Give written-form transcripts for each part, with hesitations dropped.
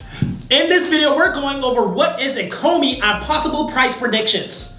In this video, we're going over what is Ecomi and possible price predictions.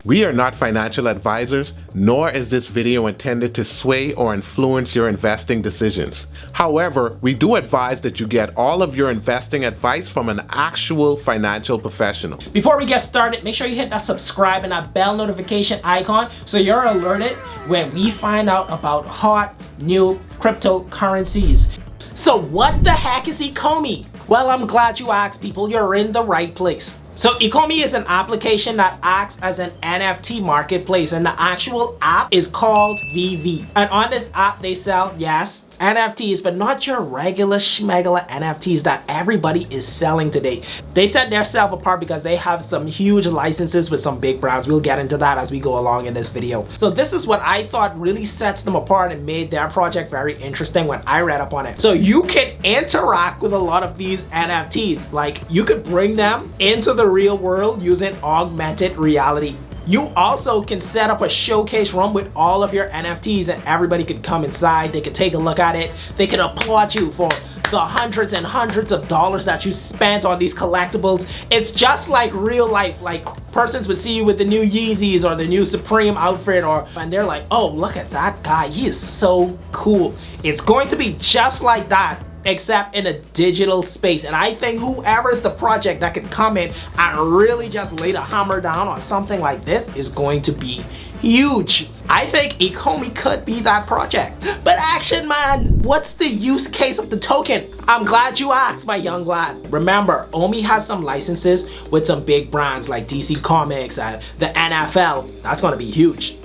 We are not financial advisors, nor is this video intended to sway or influence your investing decisions. However, we do advise that you get all of your investing advice from an actual financial professional. Before we get started, make sure you hit that subscribe and that bell notification icon so you're alerted when we find out about hot new cryptocurrencies. So what the heck is Ecomi? Well, I'm glad you asked, people. You're in the right place. So Ecomi is an application that acts as an NFT marketplace, and the actual app is called VV. And on this app they sell, yes, NFTs, but not your regular schmegula NFTs that everybody is selling today. They set themselves apart because they have some huge licenses with some big brands. We'll get into that as we go along in this video. So this is what I thought really sets them apart and made their project very interesting when I read up on it. So you can interact with a lot of these NFTs. Like, you could bring them into the real world using augmented reality. You also can set up a showcase room with all of your NFTs and everybody could come inside. They could take a look at it. They could applaud you for the hundreds and hundreds of dollars that you spent on these collectibles. It's just like real life. Like, persons would see you with the new Yeezys or the new Supreme outfit, and they're like, oh, look at that guy. He is so cool. It's going to be just like that, except in a digital space. And I think whoever is the project that can come in and really just lay the hammer down on something like this is going to be huge. I think Ecomi could be that project. But action man, what's the use case of the token? I'm glad you asked, my young lad. Remember, OMI has some licenses with some big brands like DC Comics and the NFL. That's gonna be huge.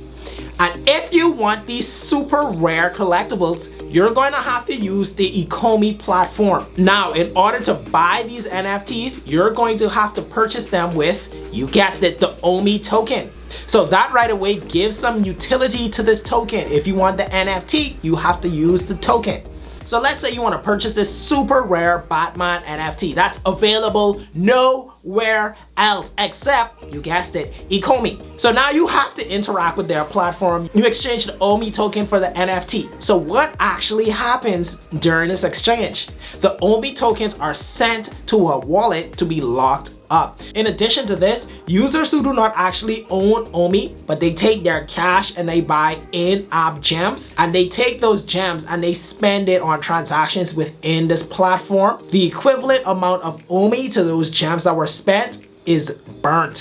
And if you want these super rare collectibles, you're going to have to use the Ecomi platform. Now, in order to buy these NFTs, you're going to have to purchase them with, you guessed it, the OMI token. So that right away gives some utility to this token. If you want the NFT, you have to use the token. So let's say you want to purchase this super rare Batman NFT that's available nowhere else except, you guessed it, Ecomi. So now you have to interact with their platform. You exchange the OMI token for the NFT. So what actually happens during this exchange? The OMI tokens are sent to a wallet to be locked up. In addition to this, users who do not actually own OMI, but they take their cash and they buy in-app gems, and they take those gems and they spend it on transactions within this platform. The equivalent amount of OMI to those gems that were spent is burnt.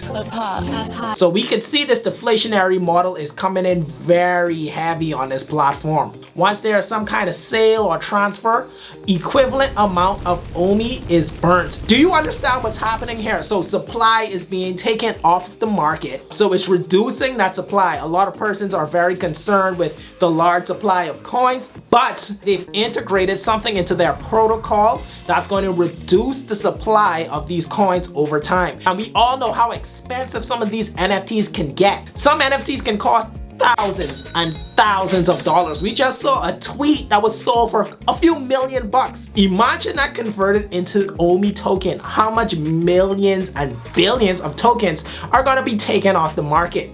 So we can see this deflationary model is coming in very heavy on this platform. Once there is some kind of sale or transfer, equivalent amount of OMI is burnt. Do you understand what's happening here? So supply is being taken off of the market. So it's reducing that supply. A lot of persons are very concerned with the large supply of coins, but they've integrated something into their protocol that's going to reduce the supply of these coins over time. And we all know how expensive some of these NFTs can get. Some NFTs can cost thousands and thousands of dollars. We just saw a tweet that was sold for a few million bucks. Imagine that converted into OMI token. How much millions and billions of tokens are gonna be taken off the market?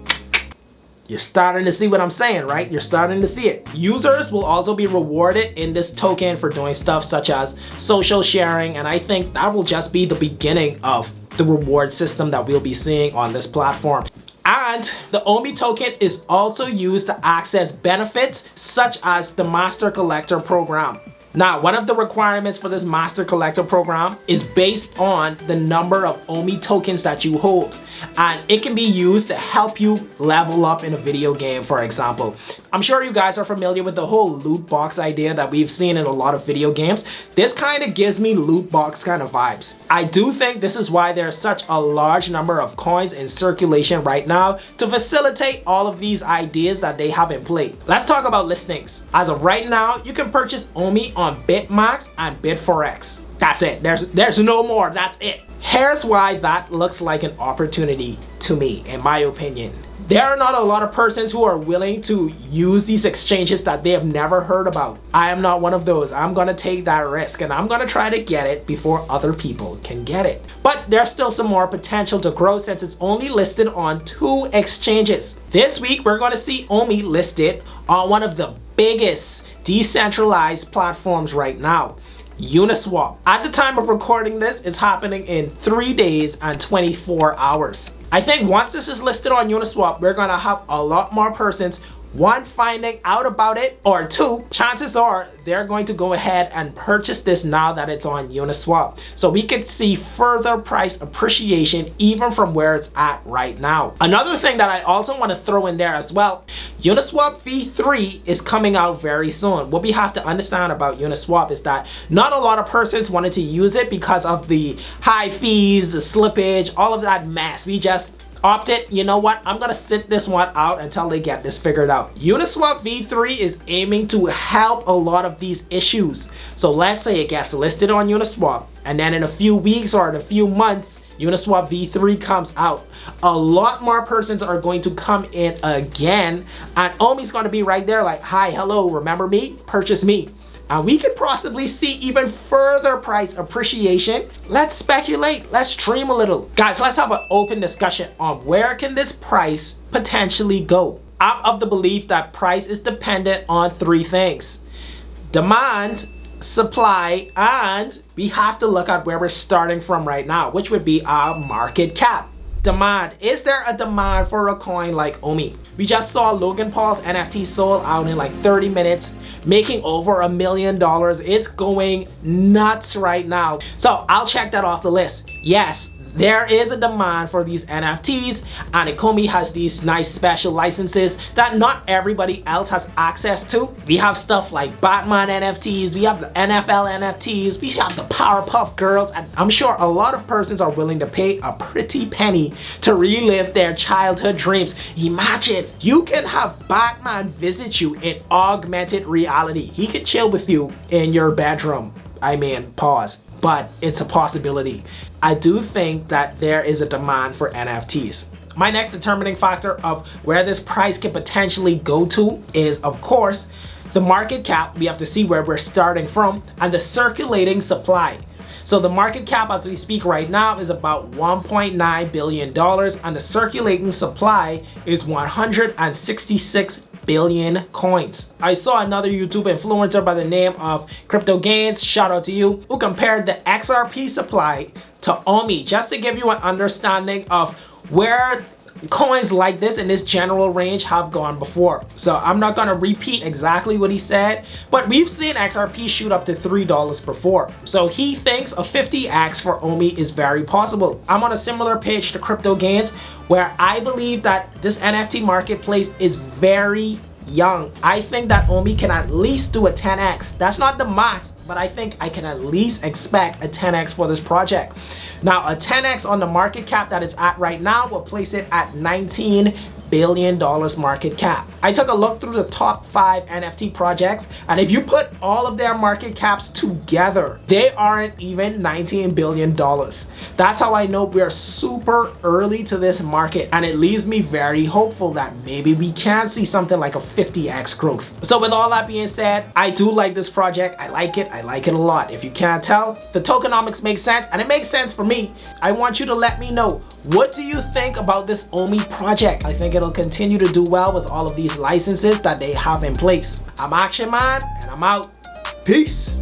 You're starting to see what I'm saying, right? You're starting to see it. Users will also be rewarded in this token for doing stuff such as social sharing, and I think that will just be the beginning of the reward system that we'll be seeing on this platform. And the OMI token is also used to access benefits such as the Master Collector program. Now, one of the requirements for this Master Collector program is based on the number of OMI tokens that you hold. And it can be used to help you level up in a video game, for example. I'm sure you guys are familiar with the whole loot box idea that we've seen in a lot of video games. This kind of gives me loot box kind of vibes. I do think this is why there's such a large number of coins in circulation right now to facilitate all of these ideas that they have in play. Let's talk about listings. As of right now, you can purchase OMI on BitMax and Bitforex. That's it. There's no more. That's it. Here's why that looks like an opportunity to me, in my opinion. There are not a lot of persons who are willing to use these exchanges that they have never heard about. I am not one of those. I'm gonna take that risk and I'm gonna try to get it before other people can get it. But there's still some more potential to grow since it's only listed on 2 exchanges. This week, we're gonna see OMI listed on one of the biggest decentralized platforms right now, Uniswap. At the time of recording this, it's happening in 3 days and 24 hours. I think once this is listed on Uniswap, we're gonna have a lot more persons, 1, finding out about it, or 2, chances are they're going to go ahead and purchase this now that it's on Uniswap. So we could see further price appreciation even from where it's at right now. Another thing that I also want to throw in there as well, Uniswap v3 is coming out very soon. What we have to understand about Uniswap is that not a lot of persons wanted to use it because of the high fees, the slippage, all of that mess. We just opted, you know what, I'm gonna sit this one out until they get this figured out. Uniswap v3 is aiming to help a lot of these issues. So let's say it gets listed on Uniswap and then in a few weeks or in a few months Uniswap v3 comes out. A lot more persons are going to come in again and OMI's going to be right there like, hi, hello, remember me? Purchase me. And we could possibly see even further price appreciation. Let's speculate, let's dream a little. Guys, let's have an open discussion on where can this price potentially go. I'm of the belief that price is dependent on 3 things: demand, supply, and we have to look at where we're starting from right now, which would be our market cap. Demand. Is there a demand for a coin like OMI? We just saw Logan Paul's NFT sold out in like 30 minutes, making over $1 million. It's going nuts right now. So I'll check that off the list. Yes, there is a demand for these NFTs, and Ecomi has these nice special licenses that not everybody else has access to. We have stuff like Batman NFTs, we have the NFL NFTs, we have the Powerpuff Girls, and I'm sure a lot of persons are willing to pay a pretty penny to relive their childhood dreams. Imagine you can have Batman visit you in augmented reality. He could chill with you in your bedroom. I mean, pause. But it's a possibility. I do think that there is a demand for NFTs. My next determining factor of where this price can potentially go to is, of course, the market cap. We have to see where we're starting from, and the circulating supply. So the market cap as we speak right now is about $1.9 billion, and the circulating supply is 166 billion coins. I saw another YouTube influencer by the name of Crypto Gains, shout out to you, who compared the XRP supply to OMI, just to give you an understanding of where coins like this in this general range have gone before. So I'm not gonna repeat exactly what he said, but we've seen XRP shoot up to $3 before. So he thinks a 50x for OMI is very possible. I'm on a similar page to Crypto Gains, where I believe that this NFT marketplace is very young. I think that OMI can at least do a 10x. That's not the max, but I think I can at least expect a 10x for this project. Now, a 10x on the market cap that it's at right now will place it at $19 billion market cap. I took a look through the top 5 NFT projects, and if you put all of their market caps together, they aren't even $19 billion. That's how I know we're super early to this market, and it leaves me very hopeful that maybe we can see something like a 50x growth. So with all that being said, I do like this project. I like it a lot. If you can't tell, the tokenomics makes sense, and it makes sense for me. I want you to let me know, what do you think about this OMI project? I think it'll continue to do well with all of these licenses that they have in place. I'm Action Man, and I'm out. Peace.